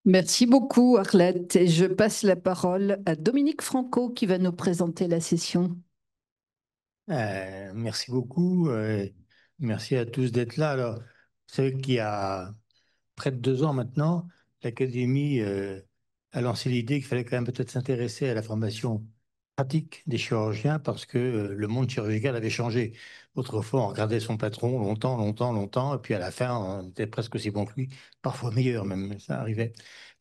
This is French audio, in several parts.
Merci beaucoup, Arlette. Et je passe la parole à Dominique Franco qui va nous présenter la session. Merci beaucoup. Merci à tous d'être là. Alors, vous savez qu'il y a près de 2 ans maintenant, l'Académie a lancé l'idée qu'il fallait quand même peut-être s'intéresser à la formation pratique des chirurgiens parce que le monde chirurgical avait changé. Autrefois, on regardait son patron longtemps, longtemps, longtemps, et puis à la fin, on était presque aussi bon que lui, parfois meilleur même, ça arrivait.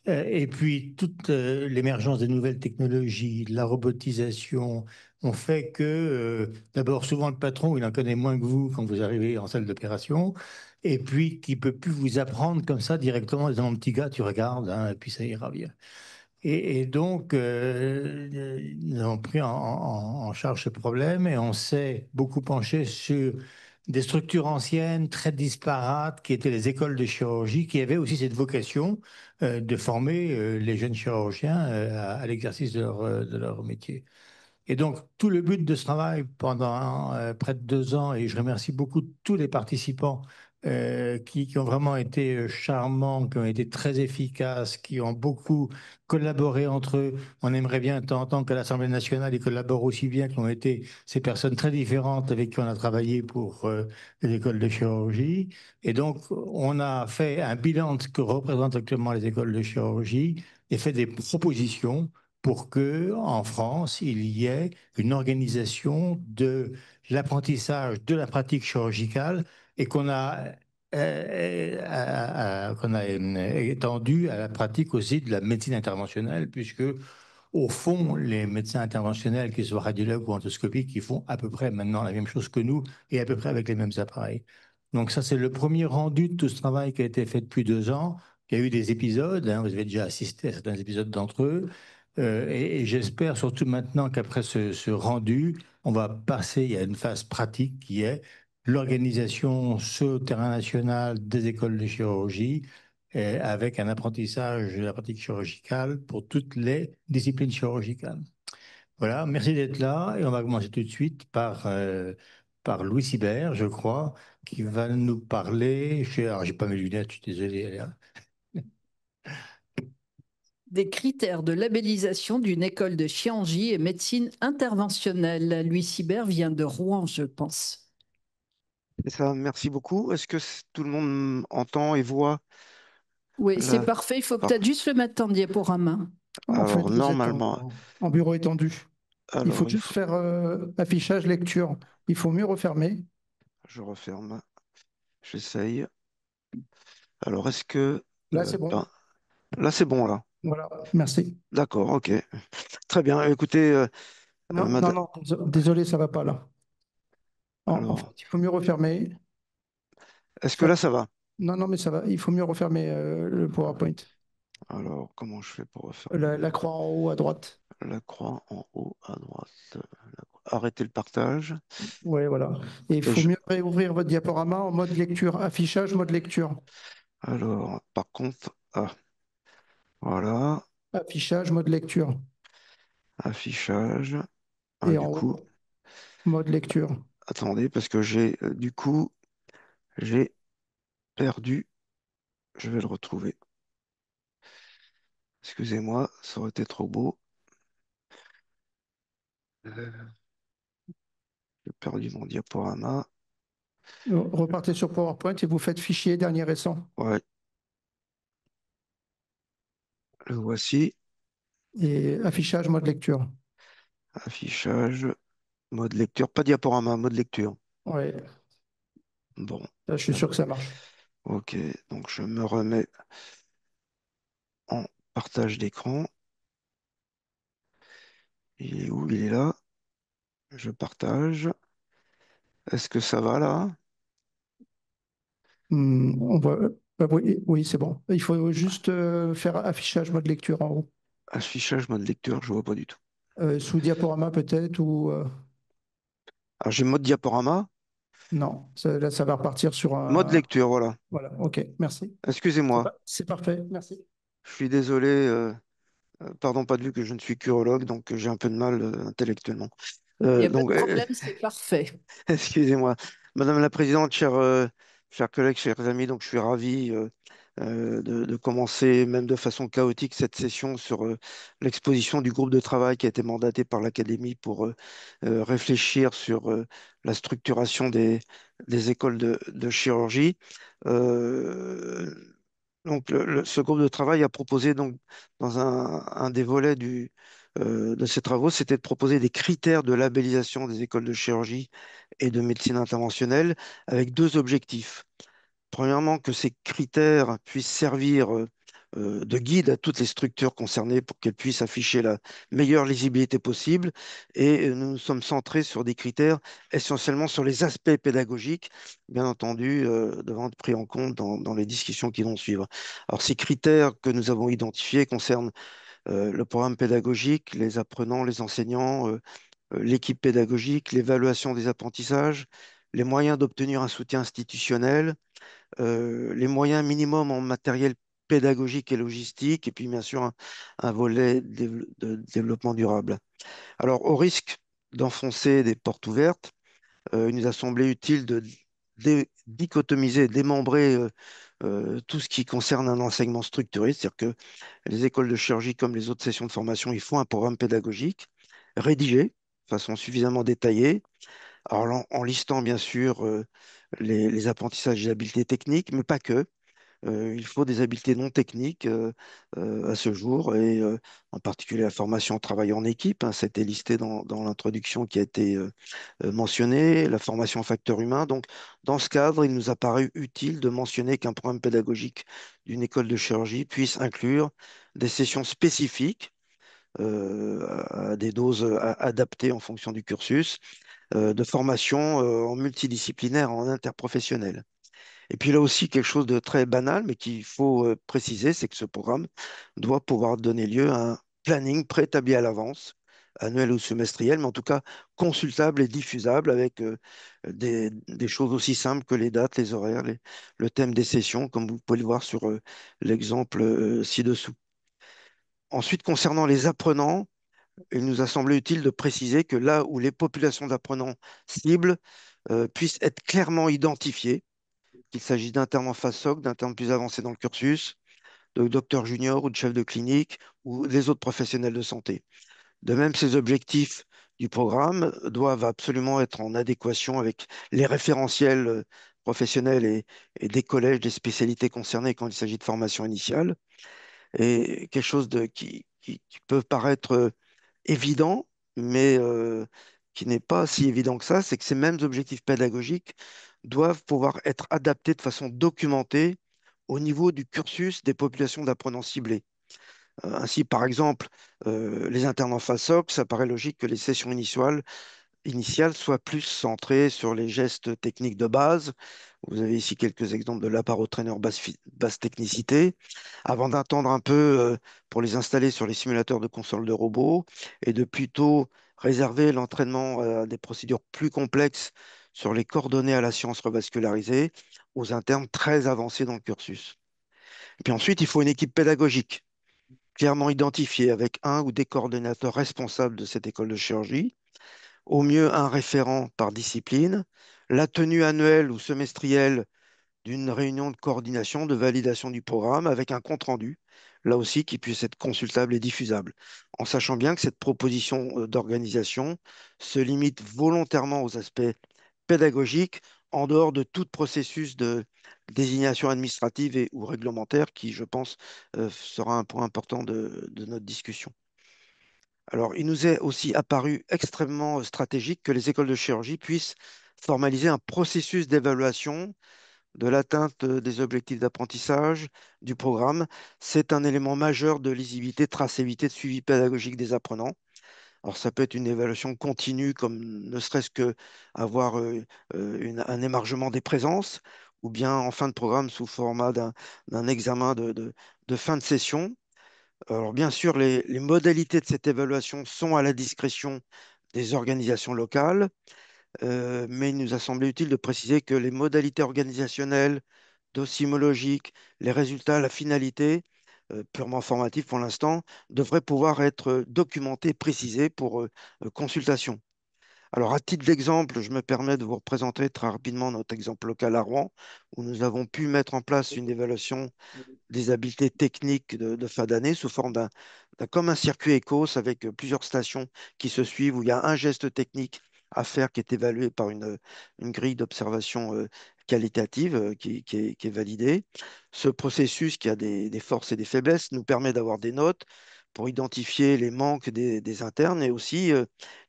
Et puis, toute l'émergence des nouvelles technologies, de la robotisation, ont fait que, d'abord, souvent le patron, il en connaît moins que vous quand vous arrivez en salle d'opération, et puis qui peut plus vous apprendre comme ça directement, en disant, mon petit gars, tu regardes, hein, et puis ça ira bien. Et donc, nous avons pris en charge ce problème et on s'est beaucoup penché sur des structures anciennes, très disparates, qui étaient les écoles de chirurgie, qui avaient aussi cette vocation de former les jeunes chirurgiens à l'exercice de leur métier. Et donc, tout le but de ce travail pendant près de 2 ans, et je remercie beaucoup tous les participants qui ont vraiment été charmants, qui ont été très efficaces, qui ont beaucoup collaboré entre eux. On aimerait bien, de temps en temps, que l'Assemblée nationale y collabore aussi bien qu'ont été ces personnes très différentes avec qui on a travaillé pour les écoles de chirurgie. Et donc, on a fait un bilan de ce que représentent actuellement les écoles de chirurgie et fait des propositions pour que, en France, il y ait une organisation de l'apprentissage de la pratique chirurgicale et qu'on a étendu à la pratique aussi de la médecine interventionnelle, puisque au fond, les médecins interventionnels, qu'ils soient radiologues ou endoscopiques, ils font à peu près maintenant la même chose que nous et à peu près avec les mêmes appareils. Donc ça, c'est le premier rendu de tout ce travail qui a été fait depuis 2 ans. Il y a eu des épisodes, hein, vous avez déjà assisté à certains épisodes d'entre eux. Et j'espère surtout maintenant qu'après ce rendu, on va passer à une phase pratique qui est l'organisation sur le terrain national des écoles de chirurgie avec un apprentissage de la pratique chirurgicale pour toutes les disciplines chirurgicales. Voilà, merci d'être là et on va commencer tout de suite par Louis Sibert, je crois, qui va nous parler. Alors, j'ai pas mes lunettes, je suis désolé. Léa. Des critères de labellisation d'une école de chirurgie et médecine interventionnelle. Louis Sibert vient de Rouen, je pense. C'est ça, merci beaucoup. Est-ce que tout le monde entend et voit Oui, c'est là? parfait. Il faut peut-être Parfait. juste le mettre en diaporama. En fait, Alors, vous êtes normalement, en bureau étendu. Il faut alors juste faire affichage lecture. Il faut mieux refermer. je referme, j'essaye. Alors, est-ce que, Là, c'est bon. ben, là, c'est bon, là. Voilà, merci. D'accord, ok. Très bien. Écoutez, Non, non, madame, non, désolé, ça va pas là. En fait, alors, il faut mieux refermer. est-ce que Faire- là, ça va? Non, non, mais ça va. Il faut mieux refermer le PowerPoint. Alors, comment je fais pour refermer La croix en haut à droite. la croix en haut à droite? Arrêtez le partage. Oui, voilà. Et il Et faut mieux réouvrir votre diaporama en mode lecture. Affichage, mode lecture. alors, par contre, voilà, Affichage, mode lecture. affichage. Et Du en coup, haut, mode lecture. attendez, parce que du coup, j'ai perdu. Je vais le retrouver. Excusez-moi, ça aurait été trop beau. J'ai perdu mon diaporama. Repartez sur PowerPoint et vous faites fichier dernier récent. Ouais, le voici. Et affichage, mode lecture. Affichage, mode lecture. Pas diaporama, mode lecture. Ouais, Bon, là, je suis sûr que ça marche. ok. Donc je me remets en partage d'écran. Il est où? Il est là. Je partage. Est-ce que ça va là? On voit, oui, oui, c'est bon. Il faut juste faire affichage, mode lecture en haut. Affichage, mode lecteur, je vois pas du tout. Sous diaporama peut-être ou Alors j'ai mode diaporama, non. Là, ça va repartir sur mode un. lecture, voilà. Voilà, ok, merci. Excusez-moi, C'est parfait, merci. je suis désolé. Pardon, pas de vue que je ne suis qu'urologue, donc j'ai un peu de mal intellectuellement. Il n'y a pas Donc, de problème, c'est parfait. excusez-moi. Madame la Présidente, chers collègues, chers amis, donc je suis ravi de commencer, même de façon chaotique, cette session sur l'exposition du groupe de travail qui a été mandaté par l'Académie pour réfléchir sur la structuration des écoles de chirurgie. Euh, donc, ce groupe de travail a proposé, donc, dans un des volets de ses travaux, c'était de proposer des critères de labellisation des écoles de chirurgie et de médecine interventionnelle avec deux objectifs. Premièrement, que ces critères puissent servir de guide à toutes les structures concernées pour qu'elles puissent afficher la meilleure lisibilité possible. Et nous nous sommes centrés sur des critères essentiellement sur les aspects pédagogiques, bien entendu, devant être pris en compte dans les discussions qui vont suivre. Alors, ces critères que nous avons identifiés concernent le programme pédagogique, les apprenants, les enseignants, l'équipe pédagogique, l'évaluation des apprentissages, les moyens d'obtenir un soutien institutionnel, les moyens minimums en matériel pédagogique et logistique, et puis bien sûr un volet de développement durable. Alors, au risque d'enfoncer des portes ouvertes, il nous a semblé utile de dichotomiser, démembrer tout ce qui concerne un enseignement structuré, c'est-à-dire que les écoles de chirurgie, comme les autres sessions de formation, ils font un programme pédagogique rédigé de façon suffisamment détaillée, alors, en listant bien sûr les apprentissages et les habiletés techniques, mais pas que. Il faut des habiletés non techniques à ce jour, et en particulier la formation au travail en équipe, hein, c'était listé dans l'introduction qui a été mentionnée, la formation aux facteurs humains. Donc, dans ce cadre, il nous a paru utile de mentionner qu'un programme pédagogique d'une école de chirurgie puisse inclure des sessions spécifiques à des doses adaptées en fonction du cursus, de formation en multidisciplinaire, en interprofessionnel. Et puis là aussi, quelque chose de très banal, mais qu'il faut préciser, c'est que ce programme doit pouvoir donner lieu à un planning préétabli à l'avance, annuel ou semestriel, mais en tout cas consultable et diffusable avec des choses aussi simples que les dates, les horaires, le thème des sessions, comme vous pouvez le voir sur l'exemple ci-dessous. Ensuite, concernant les apprenants, il nous a semblé utile de préciser que là où les populations d'apprenants cibles puissent être clairement identifiées, qu'il s'agit d'internes en phase SOC, d'internes plus avancés dans le cursus, de docteurs juniors ou de chefs de clinique ou des autres professionnels de santé. De même, ces objectifs du programme doivent absolument être en adéquation avec les référentiels professionnels et des collèges, des spécialités concernées quand il s'agit de formation initiale. Et quelque chose qui peut paraître évident, mais qui n'est pas si évident que ça, c'est que ces mêmes objectifs pédagogiques doivent pouvoir être adaptés de façon documentée au niveau du cursus des populations d'apprenants ciblés. Ainsi, par exemple, les internes en FASOC, ça paraît logique que les sessions initiales soient plus centrées sur les gestes techniques de base. Vous avez ici quelques exemples de l'appareau-traîneur basse technicité, avant d'attendre un peu pour les installer sur les simulateurs de consoles de robots et de plutôt réserver l'entraînement à des procédures plus complexes sur les coordonnées à la science revascularisée aux internes très avancés dans le cursus. Et puis ensuite, il faut une équipe pédagogique clairement identifiée avec un ou des coordonnateurs responsables de cette école de chirurgie, au mieux un référent par discipline, la tenue annuelle ou semestrielle d'une réunion de coordination, de validation du programme avec un compte-rendu, là aussi qui puisse être consultable et diffusable, en sachant bien que cette proposition d'organisation se limite volontairement aux aspects pédagogiques en dehors de tout processus de désignation administrative ou réglementaire qui, je pense, sera un point important de notre discussion. Alors, il nous est aussi apparu extrêmement stratégique que les écoles de chirurgie puissent formaliser un processus d'évaluation de l'atteinte des objectifs d'apprentissage du programme. C'est un élément majeur de lisibilité, de traçabilité, de suivi pédagogique des apprenants. Alors, ça peut être une évaluation continue, comme ne serait-ce que avoir un émargement des présences, ou bien en fin de programme sous format d'un examen de fin de session. Alors, bien sûr, les modalités de cette évaluation sont à la discrétion des organisations locales, mais il nous a semblé utile de préciser que les modalités organisationnelles, docimologiques, les résultats, la finalité, purement formative pour l'instant, devraient pouvoir être documentés, précisés pour consultation. Alors, à titre d'exemple, je me permets de vous représenter très rapidement notre exemple local à Rouen, où nous avons pu mettre en place une évaluation des habiletés techniques de fin d'année sous forme comme un circuit ECOS avec plusieurs stations qui se suivent, où il y a un geste technique à faire qui est évalué par une grille d'observation qualitative qui est validée. Ce processus qui a des forces et des faiblesses nous permet d'avoir des notes pour identifier les manques des internes et aussi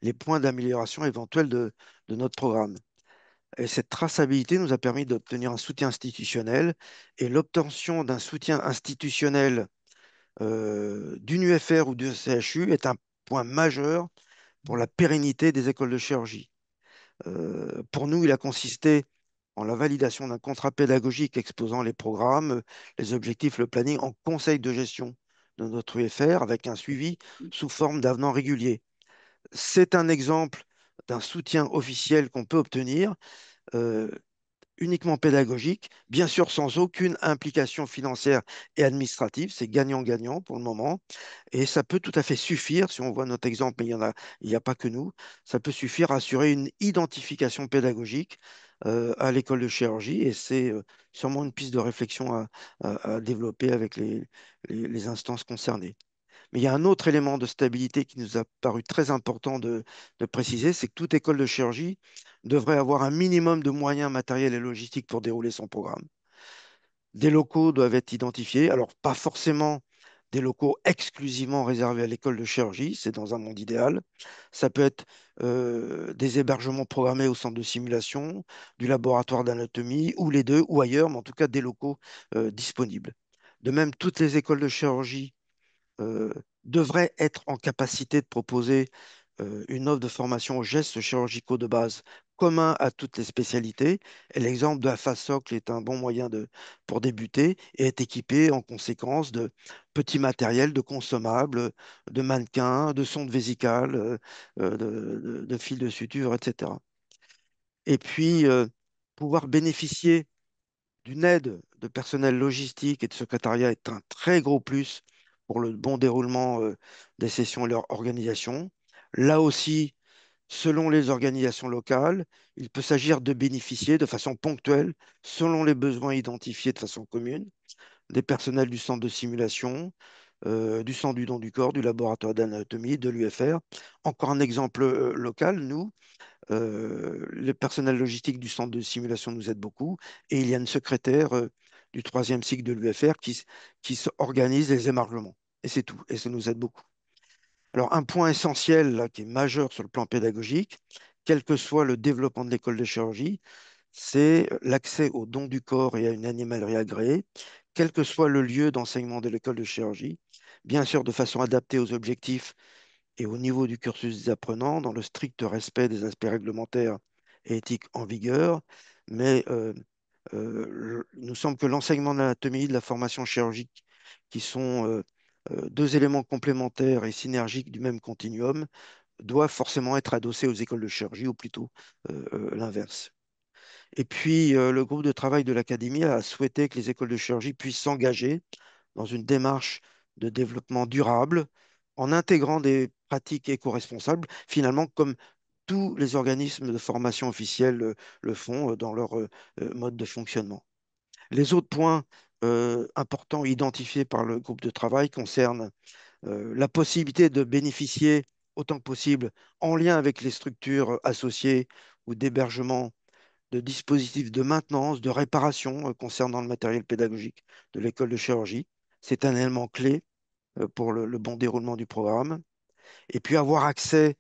les points d'amélioration éventuels de notre programme. Et cette traçabilité nous a permis d'obtenir un soutien institutionnel et l'obtention d'un soutien institutionnel d'une UFR ou d'une CHU est un point majeur pour la pérennité des écoles de chirurgie. Pour nous, il a consisté en la validation d'un contrat pédagogique exposant les programmes, les objectifs, le planning en conseil de gestion de notre UFR avec un suivi sous forme d'avenants réguliers. C'est un exemple d'un soutien officiel qu'on peut obtenir. euh, Uniquement pédagogique, bien sûr sans aucune implication financière et administrative, c'est gagnant-gagnant pour le moment, et ça peut tout à fait suffire, si on voit notre exemple, mais il n'y a pas que nous, ça peut suffire à assurer une identification pédagogique à l'école de chirurgie, et c'est sûrement une piste de réflexion à développer avec les instances concernées. Mais il y a un autre élément de stabilité qui nous a paru très important de préciser, c'est que toute école de chirurgie devrait avoir un minimum de moyens matériels et logistiques pour dérouler son programme. Des locaux doivent être identifiés, alors pas forcément des locaux exclusivement réservés à l'école de chirurgie, c'est dans un monde idéal. Ça peut être des hébergements programmés au centre de simulation, du laboratoire d'anatomie, ou les deux, ou ailleurs, mais en tout cas des locaux disponibles. De même, toutes les écoles de chirurgie euh, devrait être en capacité de proposer une offre de formation aux gestes chirurgicaux de base commun à toutes les spécialités. Et l'exemple de la phase socle est un bon moyen pour débuter et est équipé en conséquence de petits matériels, de consommables, de mannequins, de sondes vésicales, de fils de suture, etc. Et puis, pouvoir bénéficier d'une aide de personnel logistique et de secrétariat est un très gros plus pour le bon déroulement des sessions et leur organisation. Là aussi, selon les organisations locales, il peut s'agir de bénéficier de façon ponctuelle, selon les besoins identifiés de façon commune, des personnels du centre de simulation, du centre du don du corps, du laboratoire d'anatomie, de l'UFR. Encore un exemple local, nous, le personnel logistique du centre de simulation nous aide beaucoup et il y a une secrétaire du troisième cycle de l'UFR qui organise les émargements. Et c'est tout. Et ça nous aide beaucoup. Alors, un point essentiel là, qui est majeur sur le plan pédagogique, quel que soit le développement de l'école de chirurgie, c'est l'accès au don du corps et à une animalerie agréée, quel que soit le lieu d'enseignement de l'école de chirurgie, bien sûr de façon adaptée aux objectifs et au niveau du cursus des apprenants, dans le strict respect des aspects réglementaires et éthiques en vigueur. Mais il nous semble que l'enseignement de l'anatomie, de la formation chirurgique, qui sont deux éléments complémentaires et synergiques du même continuum, doivent forcément être adossés aux écoles de chirurgie, ou plutôt l'inverse. Et puis, le groupe de travail de l'Académie a souhaité que les écoles de chirurgie puissent s'engager dans une démarche de développement durable en intégrant des pratiques éco-responsables, finalement comme tous les organismes de formation officiels le font dans leur mode de fonctionnement. Les autres points importants identifiés par le groupe de travail concernent la possibilité de bénéficier autant que possible, en lien avec les structures associées ou d'hébergement, de dispositifs de maintenance, de réparation concernant le matériel pédagogique de l'école de chirurgie. C'est un élément clé pour le bon déroulement du programme. Et puis avoir accès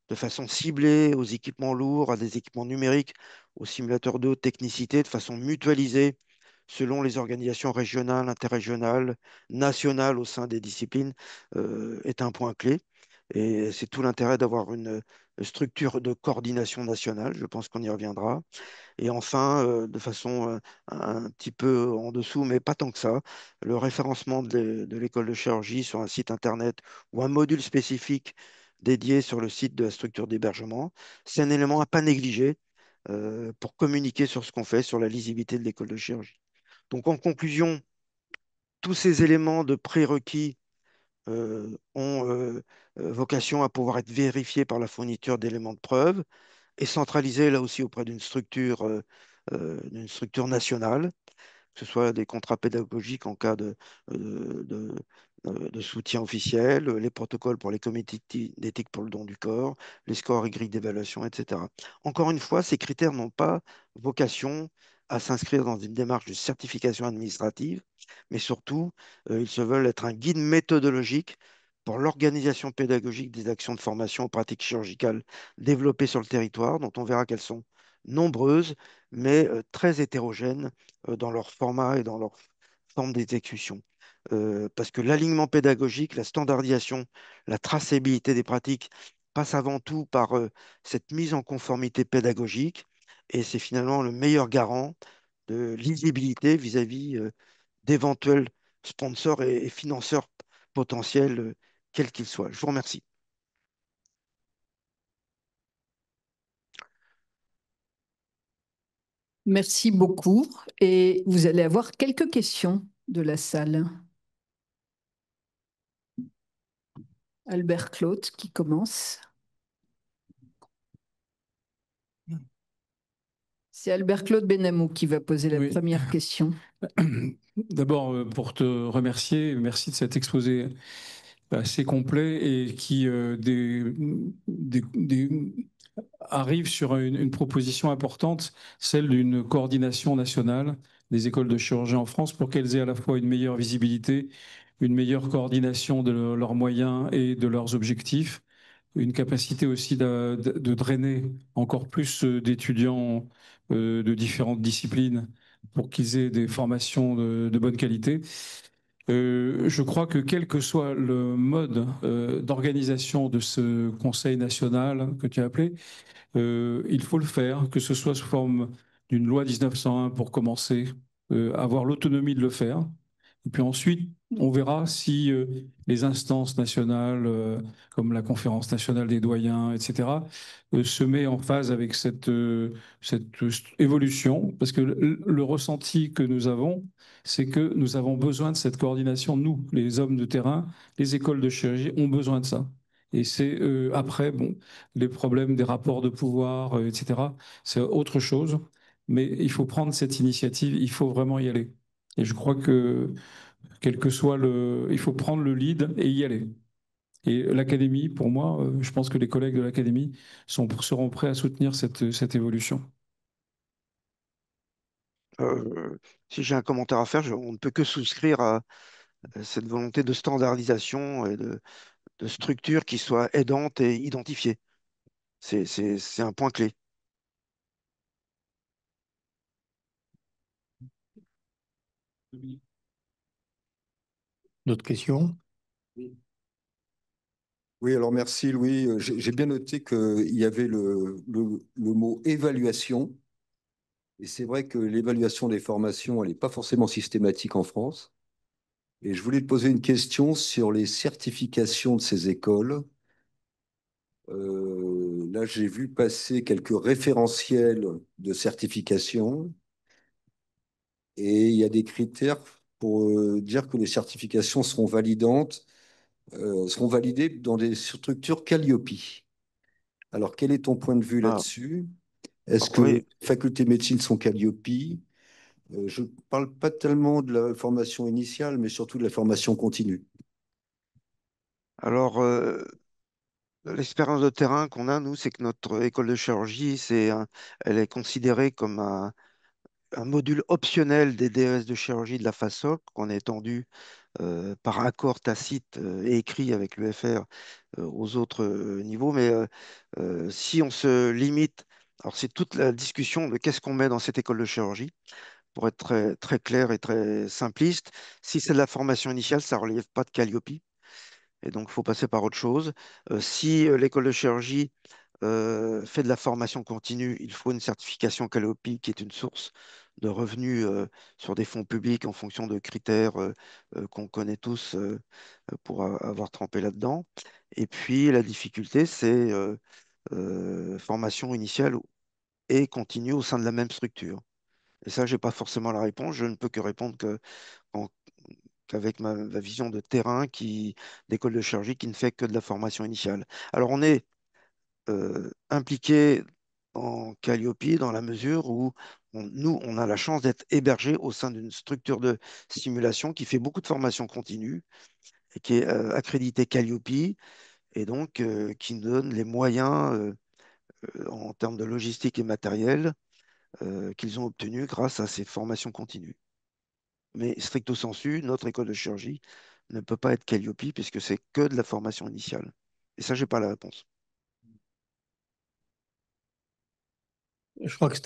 de façon ciblée aux équipements lourds, à des équipements numériques, aux simulateurs de haute technicité, de façon mutualisée selon les organisations régionales, interrégionales, nationales au sein des disciplines, est un point clé. Et c'est tout l'intérêt d'avoir une structure de coordination nationale. Je pense qu'on y reviendra. Et enfin, de façon un petit peu en dessous, mais pas tant que ça, le référencement de l'école de chirurgie sur un site internet ou un module spécifique dédié sur le site de la structure d'hébergement, c'est un élément à pas négliger pour communiquer sur ce qu'on fait, sur la lisibilité de l'école de chirurgie. Donc, en conclusion, tous ces éléments de prérequis ont vocation à pouvoir être vérifiés par la fourniture d'éléments de preuve. est centralisé là aussi auprès d'une structure nationale, que ce soit des contrats pédagogiques en cas de soutien officiel, les protocoles pour les comités d'éthique pour le don du corps, les scores et grilles d'évaluation, etc. Encore une fois, ces critères n'ont pas vocation à s'inscrire dans une démarche de certification administrative, mais surtout, ils se veulent être un guide méthodologique pour l'organisation pédagogique des actions de formation aux pratiques chirurgicales développées sur le territoire, dont on verra qu'elles sont nombreuses, mais très hétérogènes dans leur format et dans leur forme d'exécution. Parce que l'alignement pédagogique, la standardisation, la traçabilité des pratiques passe avant tout par cette mise en conformité pédagogique et c'est finalement le meilleur garant de lisibilité vis-à-vis d'éventuels sponsors et financeurs potentiels, quels qu'ils soient. Je vous remercie. Merci beaucoup. Et vous allez avoir quelques questions de la salle. Albert Claude qui commence. C'est Albert Claude Benamou qui va poser la première question. D'abord, pour te remercier, merci de cet exposé assez complet et qui arrive sur une proposition importante, celle d'une coordination nationale des écoles de chirurgie en France pour qu'elles aient à la fois une meilleure visibilité, une meilleure coordination de leurs moyens et de leurs objectifs, une capacité aussi de drainer encore plus d'étudiants de différentes disciplines pour qu'ils aient des formations de bonne qualité. Je crois que quel que soit le mode d'organisation de ce Conseil national que tu as appelé, il faut le faire, que ce soit sous forme d'une loi 1901 pour commencer, avoir l'autonomie de le faire. Et puis ensuite, on verra si les instances nationales, comme la Conférence nationale des doyens, etc., se met en phase avec cette évolution. Parce que le ressenti que nous avons, c'est que nous avons besoin de cette coordination. Nous, les hommes de terrain, les écoles de chirurgie ont besoin de ça. Et c'est après, bon, les problèmes des rapports de pouvoir, etc., c'est autre chose. Mais il faut prendre cette initiative, il faut vraiment y aller. Et je crois que, quel que soit il faut prendre le lead et y aller. Et l'académie, pour moi, je pense que les collègues de l'académie seront prêts à soutenir cette évolution. Si j'ai un commentaire à faire, on ne peut que souscrire à cette volonté de standardisation et de structure qui soit aidante et identifiée. C'est un point clé. D'autres questions? Oui, alors merci Louis. J'ai bien noté qu'il y avait le mot évaluation. Et c'est vrai que l'évaluation des formations, elle n'est pas forcément systématique en France. Et je voulais te poser une question sur les certifications de ces écoles. Là, j'ai vu passer quelques référentiels de certification et il y a des critères pour dire que les certifications seront validantes, seront validées dans des structures Calliope. Alors, quel est ton point de vue Ah, là-dessus? Est-ce que oui, les facultés de médecine sont Calliope? Je ne parle pas tellement de la formation initiale, mais surtout de la formation continue. alors l'expérience de terrain qu'on a, nous, c'est que notre école de chirurgie, elle est considérée comme un module optionnel des DES de chirurgie de la FASOC, qu'on a étendu par accord tacite et écrit avec l'UFR aux autres niveaux. Mais si on se limite, alors c'est toute la discussion de qu'est-ce qu'on met dans cette école de chirurgie, pour être très, très clair et très simpliste. Si c'est de la formation initiale, ça ne relève pas de Calliope, et donc il faut passer par autre chose. Si l'école de chirurgie fait de la formation continue, il faut une certification Calliope qui est une source de revenus sur des fonds publics en fonction de critères qu'on connaît tous pour avoir trempé là-dedans. Et puis la difficulté, c'est formation initiale et continue au sein de la même structure. Et ça, je n'ai pas forcément la réponse. Je ne peux que répondre qu'en- qu'avec ma vision de terrain d'école de chirurgie qui ne fait que de la formation initiale. Alors, on est impliqué en Calliope dans la mesure où nous, on a la chance d'être hébergés au sein d'une structure de simulation qui fait beaucoup de formation continue et qui est accréditée Calliope et donc qui nous donne les moyens en termes de logistique et matériel qu'ils ont obtenus grâce à ces formations continues. Mais stricto sensu, notre école de chirurgie ne peut pas être Calliope puisque c'est que de la formation initiale. Et ça, j'ai pas la réponse. Je crois que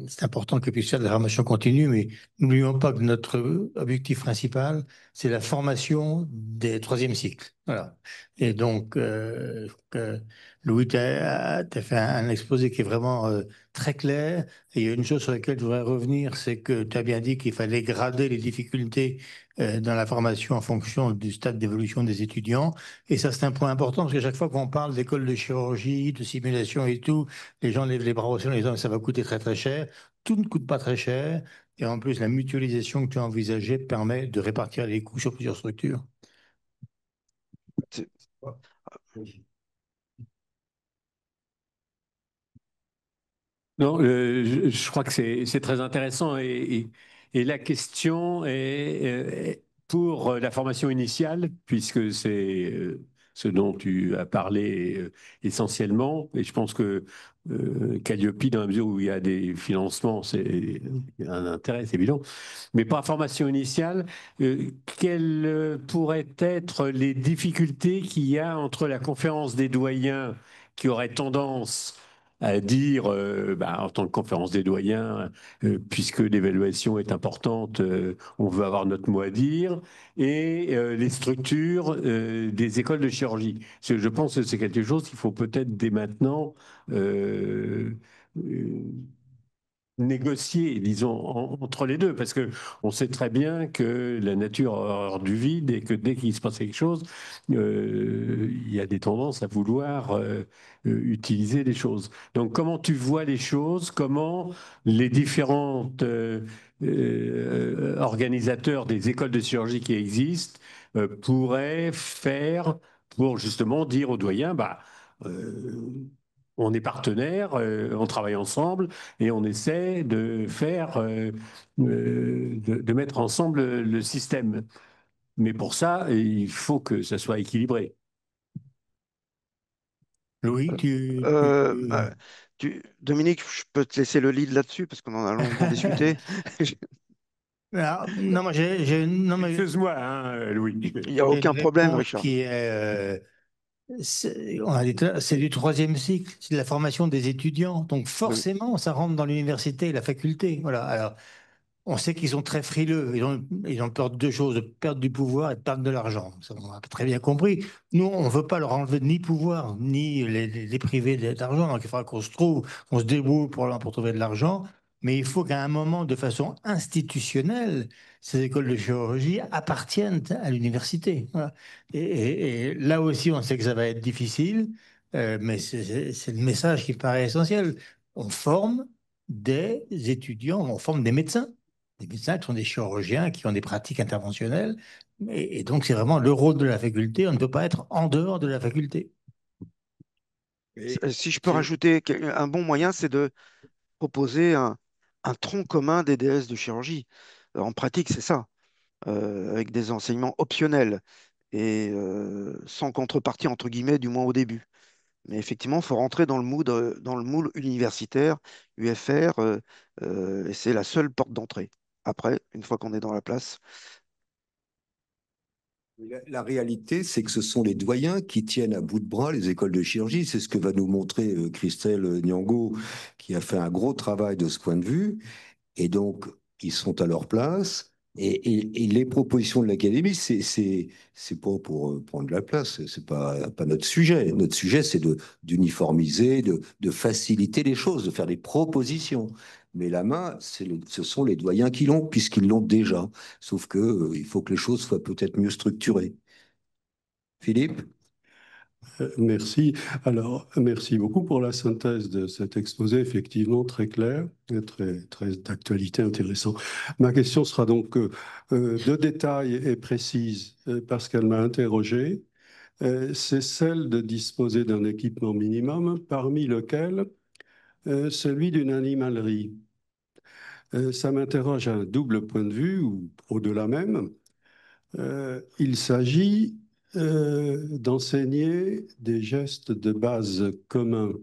c'est important que puisse faire de la formation continue, mais n'oublions pas que notre objectif principal, c'est la formation des troisième cycles. Voilà. Et donc, Louis, tu as fait un exposé qui est vraiment très clair. Et il y a une chose sur laquelle je voudrais revenir, c'est que tu as bien dit qu'il fallait grader les difficultés dans la formation en fonction du stade d'évolution des étudiants. Et ça, c'est un point important, parce que chaque fois qu'on parle d'école de chirurgie, de simulation et tout, les gens lèvent les bras au ciel en disant que ça va coûter très très cher. Tout ne coûte pas très cher. Et en plus, la mutualisation que tu as envisagée permet de répartir les coûts sur plusieurs structures. C'est- Non, je crois que c'est très intéressant et la question est pour la formation initiale, puisque c'est ce dont tu as parlé essentiellement, et je pense que Calliope, dans la mesure où il y a des financements, c'est un intérêt, c'est évident, mais pour la formation initiale, quelles pourraient être les difficultés qu'il y a entre la conférence des doyens qui aurait tendance à dire, en tant que conférence des doyens, puisque l'évaluation est importante, on veut avoir notre mot à dire, et les structures des écoles de chirurgie. Je pense que c'est quelque chose qu'il faut peut-être dès maintenant euh, euh, négocier, disons, entre les deux, parce que on sait très bien que la nature a horreur du vide et que dès qu'il se passe quelque chose, il y a des tendances à vouloir utiliser les choses. Donc, comment tu vois les choses? Comment les différentes organisateurs des écoles de chirurgie qui existent pourraient faire pour justement dire aux doyens, on est partenaires, on travaille ensemble et on essaie de faire, de mettre ensemble le système. Mais pour ça, il faut que ça soit équilibré. Louis, Bah, Dominique, je peux te laisser le lead là-dessus parce qu'on en a longuement discuté. Non, moi, non, mais Excuse-moi, hein, Louis. Il n'y a j'ai une aucun problème, réponse Richard. qui est, on a dit, c'est du troisième cycle, c'est de la formation des étudiants. Donc Oui. forcément, ça rentre dans l'université et la faculté. Voilà. Alors, on sait qu'ils sont très frileux. Ils ont peur de deux choses, de perdre du pouvoir et de perdre de l'argent. Ça, on a très bien compris. Nous, on ne veut pas leur enlever ni pouvoir, ni les priver d'argent. Donc, il faudra qu'on se trouve, qu'on se débrouille pour trouver de l'argent. Mais il faut qu'à un moment, de façon institutionnelle, ces écoles de chirurgie appartiennent à l'université. Voilà. Et là aussi, on sait que ça va être difficile, mais c'est le message qui me paraît essentiel. On forme des étudiants, on forme des médecins qui sont des chirurgiens, qui ont des pratiques interventionnelles. Et donc, c'est vraiment le rôle de la faculté. On ne peut pas être en dehors de la faculté. Si je peux rajouter un bon moyen, c'est de proposer un tronc commun des DS de chirurgie. En pratique, c'est ça, avec des enseignements optionnels et sans contrepartie, entre guillemets, du moins au début. Mais effectivement, il faut rentrer dans le moule universitaire, UFR, et c'est la seule porte d'entrée. Après, une fois qu'on est dans la place, La réalité, c'est que ce sont les doyens qui tiennent à bout de bras les écoles de chirurgie. C'est ce que va nous montrer Christelle Niango, qui a fait un gros travail de ce point de vue. Et donc, ils sont à leur place. Et les propositions de l'académie, c'est pas pour prendre la place, c'est pas notre sujet. Notre sujet, c'est d'uniformiser, de faciliter les choses, de faire des propositions. Mais la main, ce sont les doyens qui l'ont, puisqu'ils l'ont déjà. Sauf que, il faut que les choses soient peut-être mieux structurées. Philippe? Merci. Alors, merci beaucoup pour la synthèse de cet exposé, effectivement très clair et très d'actualité intéressant. Ma question sera donc de détail et précise parce qu'elle m'a interrogé. C'est celle de disposer d'un équipement minimum parmi lequel celui d'une animalerie. Ça m'interroge à un double point de vue, ou au-delà même. Il s'agit d'enseigner des gestes de base communs.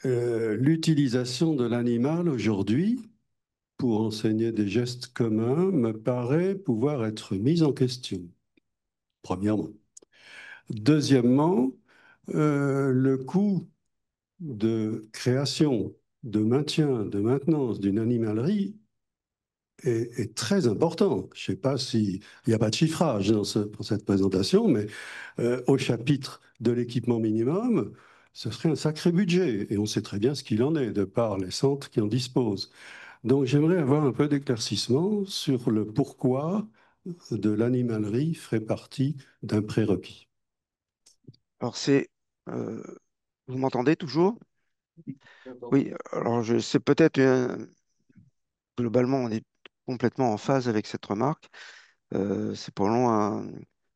L'utilisation de l'animal aujourd'hui pour enseigner des gestes communs me paraît pouvoir être mise en question, premièrement. Deuxièmement, le coût de création, de maintien, de maintenance d'une animalerie est très important. Je ne sais pas s'il n'y a pas de chiffrage dans cette présentation, mais au chapitre de l'équipement minimum, ce serait un sacré budget. Et on sait très bien ce qu'il en est de par les centres qui en disposent. Donc j'aimerais avoir un peu d'éclaircissement sur le pourquoi de l'animalerie ferait partie d'un prérequis. Alors euh, vous m'entendez toujours? Oui, alors c'est peut-être globalement, on est complètement en phase avec cette remarque. C'est probablement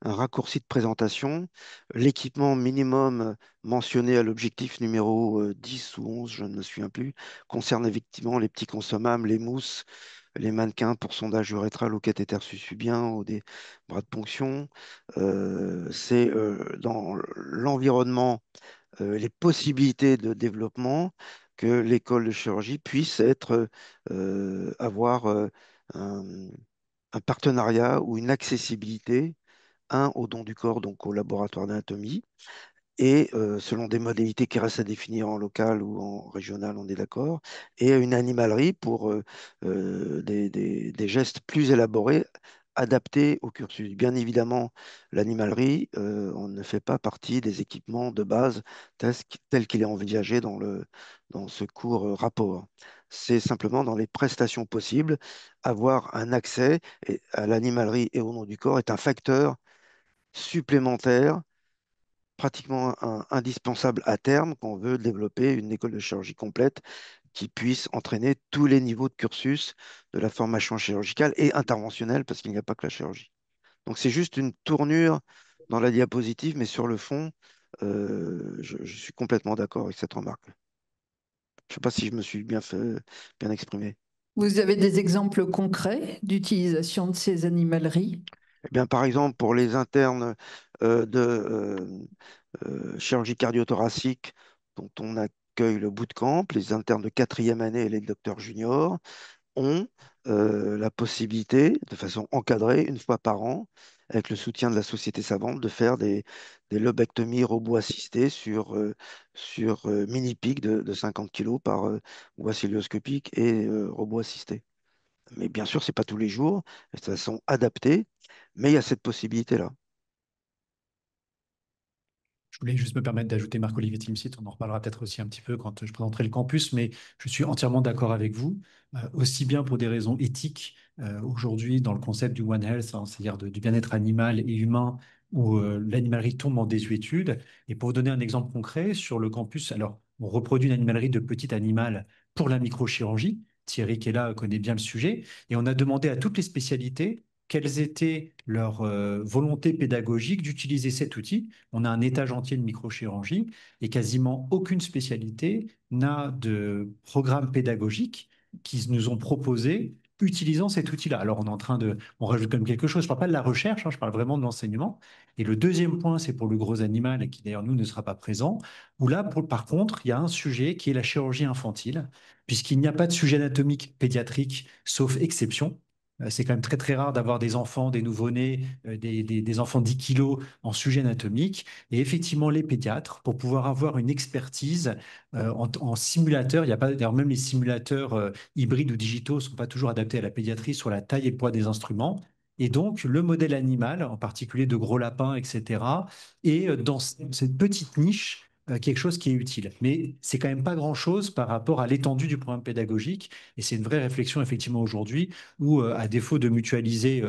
un raccourci de présentation. L'équipement minimum mentionné à l'objectif numéro 10 ou 11, je ne me souviens plus, concerne effectivement les petits consommables, les mousses, les mannequins pour sondage urétral ou cathéter susubien ou des bras de ponction. C'est dans l'environnement, les possibilités de développement que l'école de chirurgie puisse avoir un, un partenariat ou une accessibilité, au don du corps, donc au laboratoire d'anatomie, et selon des modalités qui restent à définir en local ou en régional, on est d'accord, et une animalerie pour des gestes plus élaborés, adaptés au cursus. Bien évidemment, l'animalerie, on ne fait pas partie des équipements de base tel qu'il est envisagé dans ce court rapport. C'est simplement dans les prestations possibles, avoir un accès à l'animalerie et au nom du corps est un facteur supplémentaire pratiquement indispensable à terme quand on veut développer une école de chirurgie complète qui puisse entraîner tous les niveaux de cursus de la formation chirurgicale et interventionnelle, parce qu'il n'y a pas que la chirurgie. Donc c'est juste une tournure dans la diapositive, mais sur le fond, je suis complètement d'accord avec cette remarque. Je ne sais pas si je me suis bien exprimé. Vous avez des exemples concrets d'utilisation de ces animaleries? Eh bien, par exemple, pour les internes de chirurgie cardio-thoracique, dont on accueille le bootcamp, les internes de quatrième année et les docteurs juniors ont la possibilité, de façon encadrée, une fois par an, avec le soutien de la Société savante, de faire des lobectomies robots assistées sur mini-pic de 50 kg par voie cilioscopique et robot assisté. Mais bien sûr, c'est pas tous les jours, de façon adaptée, mais il y a cette possibilité-là. Je voulais juste me permettre d'ajouter Marc-Olivier Timsit, on en reparlera peut-être aussi un petit peu quand je présenterai le campus, mais je suis entièrement d'accord avec vous, aussi bien pour des raisons éthiques, aujourd'hui dans le concept du One Health, hein, c'est-à-dire du bien-être animal et humain, où l'animalerie tombe en désuétude. Et pour vous donner un exemple concret, sur le campus, alors on reproduit une animalerie de petit animal pour la microchirurgie. Thierry qui est là connaît bien le sujet, et on a demandé à toutes les spécialités quelles étaient leurs volontés pédagogiques d'utiliser cet outil. On a un étage entier de microchirurgie et quasiment aucune spécialité n'a de programme pédagogique qu'ils nous ont proposé utilisant cet outil-là. Alors on rajoute quand même quelque chose. Je ne parle pas de la recherche, hein, je parle vraiment de l'enseignement. Et le deuxième point, c'est pour le gros animal, qui d'ailleurs nous ne sera pas présent, où là, par contre, il y a un sujet qui est la chirurgie infantile, puisqu'il n'y a pas de sujet anatomique pédiatrique, sauf exception. C'est quand même très très rare d'avoir des enfants, des nouveau-nés, des enfants 10 kilos en sujet anatomique. Et effectivement, les pédiatres, pour pouvoir avoir une expertise en simulateur, il y a pas, d'ailleurs même les simulateurs hybrides ou digitaux ne sont pas toujours adaptés à la pédiatrie sur la taille et le poids des instruments. Et donc, le modèle animal, en particulier de gros lapins, etc., est dans cette petite niche quelque chose qui est utile. Mais c'est quand même pas grand-chose par rapport à l'étendue du programme pédagogique. Et c'est une vraie réflexion, effectivement, aujourd'hui, où, à défaut de mutualiser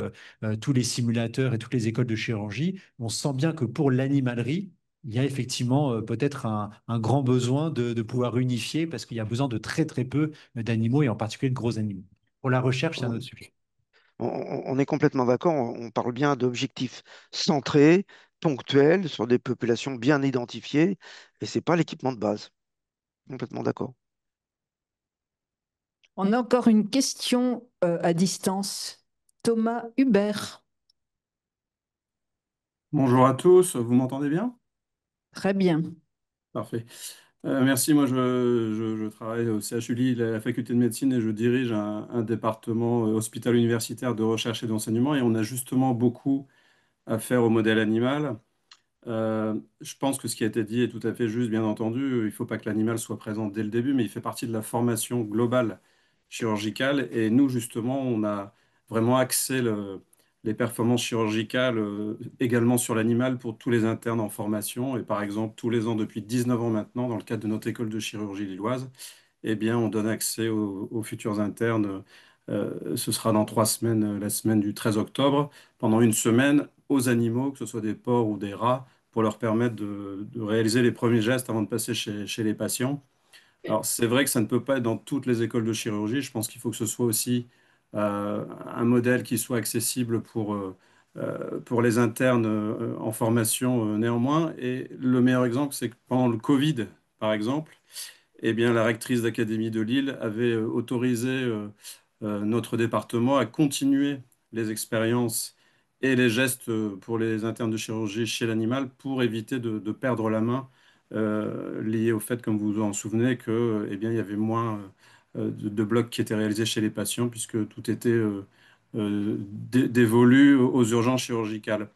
tous les simulateurs et toutes les écoles de chirurgie, on sent bien que pour l'animalerie, il y a effectivement peut-être un grand besoin de pouvoir unifier parce qu'il y a besoin de très très peu d'animaux et en particulier de gros animaux. Pour la recherche, c'est un autre sujet. On est complètement d'accord, on parle bien d'objectifs centrés, ponctuels, sur des populations bien identifiées, et ce n'est pas l'équipement de base. Complètement d'accord. On a encore une question à distance. Thomas Hubert. Bonjour à tous, vous m'entendez bien? Très bien. Parfait. Merci, moi je travaille au CHU Lille, à la faculté de médecine, et je dirige un département hospital-universitaire de recherche et d'enseignement, et on a justement beaucoup à faire au modèle animal. Je pense que ce qui a été dit est tout à fait juste, bien entendu. Il ne faut pas que l'animal soit présent dès le début, mais il fait partie de la formation globale chirurgicale. Et nous, justement, on a vraiment axé les performances chirurgicales également sur l'animal pour tous les internes en formation. Et par exemple, tous les ans, depuis 19 ans maintenant, dans le cadre de notre école de chirurgie lilloise, eh bien, on donne accès aux futurs internes. Ce sera dans 3 semaines, la semaine du 13 octobre, pendant une semaine, aux animaux, que ce soit des porcs ou des rats, pour leur permettre de réaliser les premiers gestes avant de passer chez les patients. Alors, c'est vrai que ça ne peut pas être dans toutes les écoles de chirurgie. Je pense qu'il faut que ce soit aussi un modèle qui soit accessible pour les internes en formation néanmoins. Et le meilleur exemple, c'est que pendant le Covid, par exemple, eh bien, la rectrice d'académie de Lille avait autorisé notre département à continuer les expériences et les gestes pour les internes de chirurgie chez l'animal pour éviter de perdre la main lié au fait, comme vous vous en souvenez, que, eh bien, il y avait moins de blocs qui étaient réalisés chez les patients puisque tout était dévolu aux urgences chirurgicales.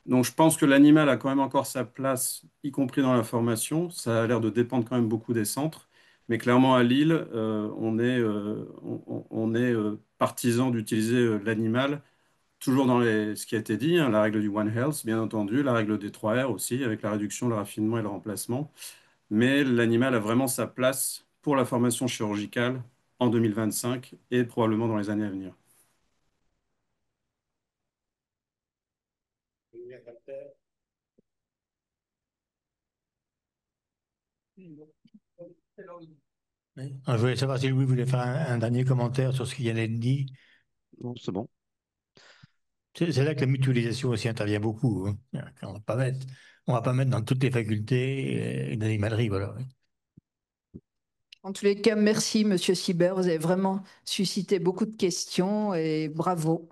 Donc, je pense que l'animal a quand même encore sa place, y compris dans la formation. Ça a l'air de dépendre quand même beaucoup des centres. Mais clairement, à Lille, on est partisan d'utiliser l'animal, toujours dans ce qui a été dit, hein, la règle du One Health, bien entendu, la règle des 3 R aussi, avec la réduction, le raffinement et le remplacement. Mais l'animal a vraiment sa place pour la formation chirurgicale en 2025 et probablement dans les années à venir. Je voulais savoir si Louis voulait faire un dernier commentaire sur ce qui vient d'être dit. Non, c'est bon. C'est là que la mutualisation aussi intervient beaucoup, hein. On va pas mettre dans toutes les facultés d'animalerie, voilà. En tous les cas, merci, Monsieur Sibert. Vous avez vraiment suscité beaucoup de questions et bravo.